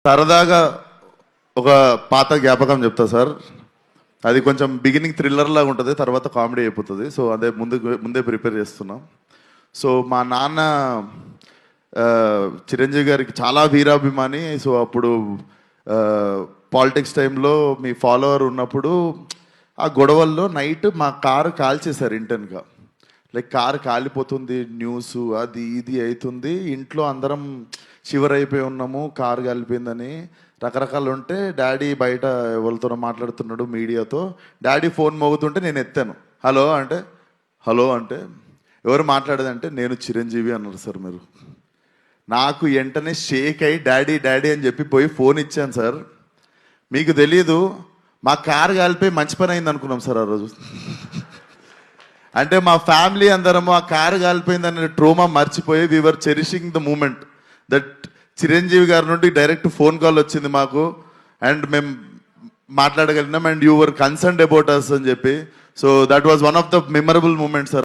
సరదాగా ఒక పాత జ్ఞాపకం చెప్తా సార్. అది కొంచెం బిగినింగ్ థ్రిల్లర్ లాగా ఉంటుంది, తర్వాత కామెడీ అయిపోతుంది. సో అదే ముందే ప్రిపేర్ చేస్తున్నాం. సో మా నాన్న చిరంజీవి గారికి చాలా వీరాభిమాని. సో అప్పుడు పాలిటిక్స్ టైంలో మీ ఫాలోవర్ ఉన్నప్పుడు ఆ గొడవల్లో నైట్ మా కారు కాల్చేశారు ఇంటెన్గా. లైక్ కారు కాలిపోతుంది, న్యూస్ అది ఇది అవుతుంది, ఇంట్లో అందరం షివర్ అయిపోయి ఉన్నాము, కారు కాలిపోయిందని రకరకాలు ఉంటే డాడీ బయట ఎవరితోనో మాట్లాడుతున్నాడు మీడియాతో. డాడీ ఫోన్ మోగుతుంటే నేను ఎత్తాను. హలో అంటే ఎవరు మాట్లాడేదంటే నేను చిరంజీవి అన్నారు సార్. మీరు నాకు వెంటనే షేక్ అయ్యి డాడీ అని చెప్పి పోయి ఫోన్ ఇచ్చాను సార్. మీకు తెలీదు, మా కారు కాలిపోయి మంచి పని అయింది అనుకున్నాం సార్ ఆ రోజు. అంటే మా ఫ్యామిలీ అందరము ఆ కారు కాలిపోయిందనే ట్రోమా మర్చిపోయి we are cherishing the moment that Chiranjeevi గారి నుండి డైరెక్ట్ ఫోన్ కాల్ వచ్చింది మాకు, అండ్ మేము మాట్లాడగలిగినాం, and you were concerned about us అని చెప్పి. So that was one of the memorable moment sir.